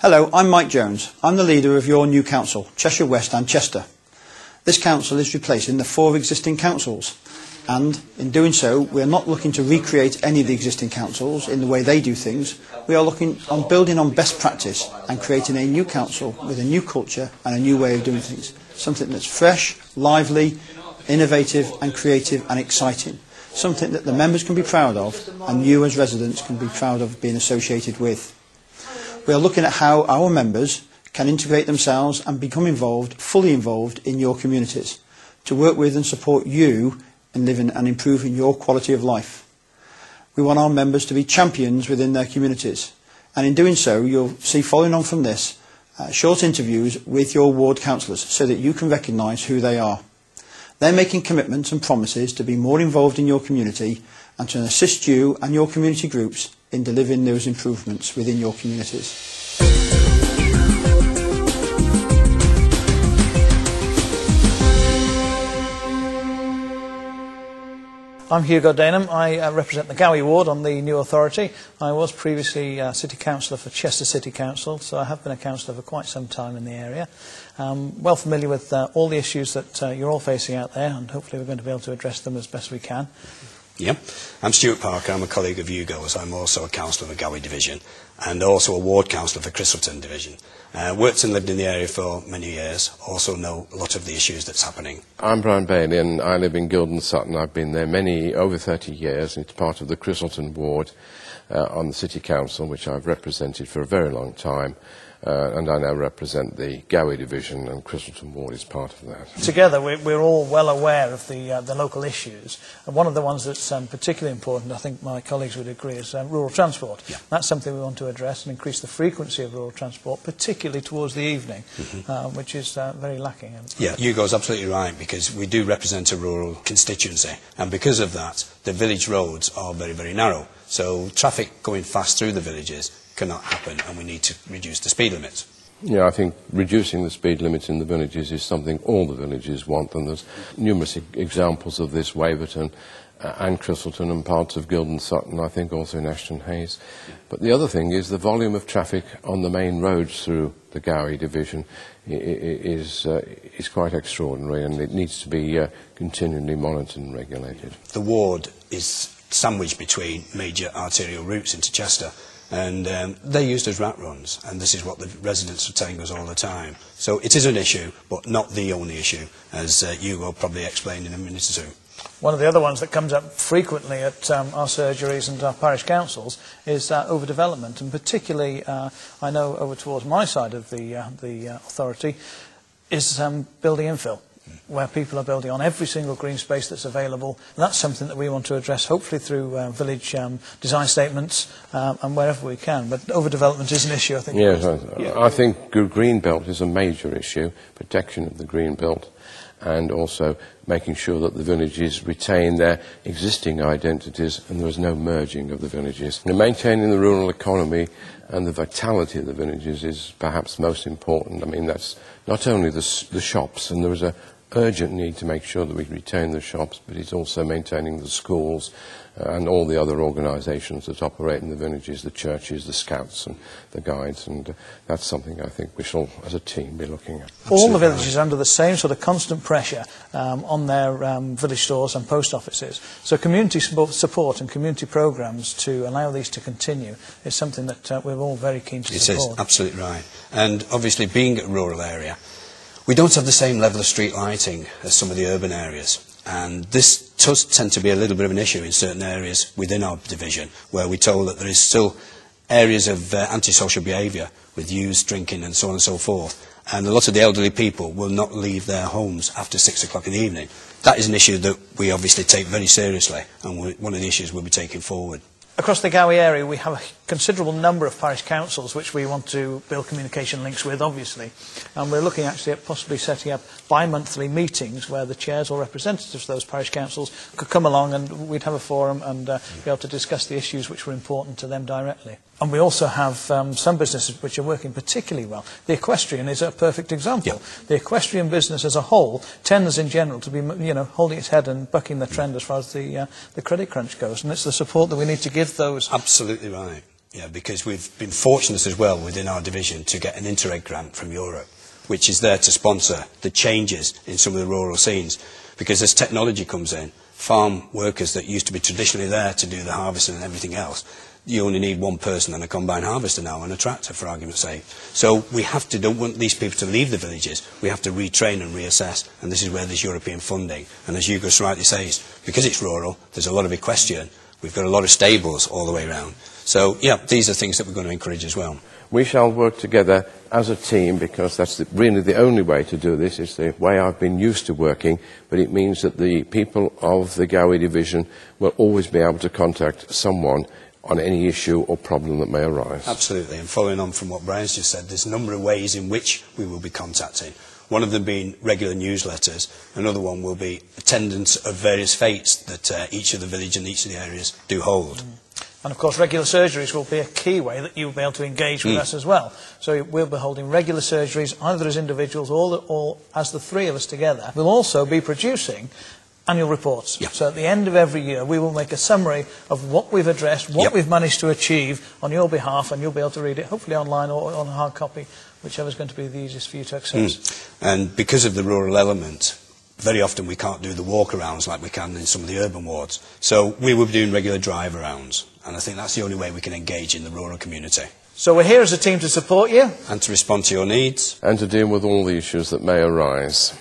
Hello, I'm Mike Jones. I'm the leader of your new council, Cheshire West and Chester. This council is replacing the 4 existing councils, and in doing so we are not looking to recreate any of the existing councils in the way they do things. We are looking on building on best practice and creating a new council with a new culture and a new way of doing things. Something that's fresh, lively, innovative and creative and exciting. Something that the members can be proud of and you as residents can be proud of being associated with. We are looking at how our members can integrate themselves and become involved, fully involved in your communities, to work with and support you in living and improving your quality of life. We want our members to be champions within their communities, and in doing so you'll see, following on from this, short interviews with your ward councillors so that you can recognise who they are. They're making commitments and promises to be more involved in your community and to assist you and your community groups in delivering those improvements within your communities. I'm Hugh Deynam. I represent the Gowy ward on the new authority. I was previously City Councillor for Chester City Council, so I have been a councillor for quite some time in the area. Well familiar with all the issues that you're all facing out there, and hopefully we're going to be able to address them as best we can. Yeah, I'm Stuart Parker. I'm a colleague of Hugo's. I'm also a councillor of the Gowy division and also a ward councillor for Cllr division. Worked and lived in the area for many years. Also know a lot of the issues that's happening. I'm Brian Bailey and I live in Guildon Sutton. I've been there over 30 years. It's part of the Cllr ward on the City Council, which I've represented for a very long time. And I now represent the Gowy division, and Cllr ward is part of that. Together we're all well aware of the local issues, and one of the ones that's particularly important, I think my colleagues would agree, is rural transport. Yeah. That's something we want to address and increase the frequency of rural transport, particularly towards the evening, which is very lacking. Yeah, Hugo's absolutely right, because we do represent a rural constituency, and because of that the village roads are very, very narrow, so traffic going fast through the villages cannot happen, and we need to reduce the speed limits. Yeah, I think reducing the speed limits in the villages is something all the villages want, and there's numerous examples of this, Waverton and Cllr and parts of Guildon Sutton, I think also in Ashton Hayes. But the other thing is the volume of traffic on the main roads through the Gowy division is quite extraordinary, and it needs to be continually monitored and regulated. The ward is sandwiched between major arterial routes into Chester, and they're used as rat runs, and this is what the residents are telling us all the time. So it is an issue, but not the only issue, as you will probably explain in a minute or two. One of the other ones that comes up frequently at our surgeries and our parish councils is overdevelopment, and particularly I know over towards my side of the authority is building infill, where people are building on every single green space that's available. And that's something that we want to address, hopefully through village design statements and wherever we can. But overdevelopment is an issue, I think. Yes, I think green belt is a major issue, protection of the green belt, and also making sure that the villages retain their existing identities and there is no merging of the villages. And maintaining the rural economy and the vitality of the villages is perhaps most important. I mean, that's not only the shops, and there is a urgent need to make sure that we retain the shops, but it's also maintaining the schools and all the other organisations that operate in the villages, the churches, the scouts and the guides, and that's something I think we shall, as a team, be looking at. All the villages are under the same sort of constant pressure on their village stores and post offices, so community support and community programmes to allow these to continue is something that we're all very keen to support. It is absolutely right, and obviously being a rural area, we don't have the same level of street lighting as some of the urban areas, and this does tend to be a little bit of an issue in certain areas within our division, where we're told that there is still areas of antisocial behaviour with youths drinking and so on and so forth, and a lot of the elderly people will not leave their homes after 6 o'clock in the evening. That is an issue that we obviously take very seriously, and one of the issues we'll be taking forward. Across the Gowy area we have a considerable number of parish councils which we want to build communication links with, obviously, and we're looking actually at possibly setting up bi-monthly meetings where the chairs or representatives of those parish councils could come along and we'd have a forum and be able to discuss the issues which were important to them directly. And we also have some businesses which are working particularly well. The equestrian is a perfect example. Yep. The equestrian business as a whole tends in general to be, holding its head and bucking the trend as far as the credit crunch goes, and it's the support that we need to give those. Absolutely right. You know, because we've been fortunate as well within our division to get an Interreg grant from Europe, which is there to sponsor the changes in some of the rural scenes. Because as technology comes in, farm workers that used to be traditionally there to do the harvesting and everything else, you only need one person and a combine harvester now and a tractor, for argument's sake. So we have to, don't want these people to leave the villages, we have to retrain and reassess, and this is where there's European funding. And as Hugh rightly says, because it's rural, there's a lot of equestrian, we've got a lot of stables all the way around. So, yeah, these are things that we're going to encourage as well. We shall work together as a team, because that's really the only way to do this. It's the way I've been used to working, but it means that the people of the Gowy division will always be able to contact someone on any issue or problem that may arise. Absolutely, and following on from what Brian's just said, there's a number of ways in which we will be contacting. One of them being regular newsletters, another one will be attendance of various fetes that each of the village and each of the areas do hold. And of course regular surgeries will be a key way that you'll be able to engage with us as well. So we'll be holding regular surgeries either as individuals or as the three of us together. We'll also be producing annual reports. Yep. So at the end of every year we will make a summary of what we've addressed, what Yep. we've managed to achieve on your behalf, and you'll be able to read it hopefully online or on a hard copy, whichever is going to be the easiest for you to access. And because of the rural element, very often we can't do the walk-arounds like we can in some of the urban wards. So we will be doing regular drive-arounds, and I think that's the only way we can engage in the rural community. So we're here as a team to support you. And to respond to your needs. And to deal with all the issues that may arise.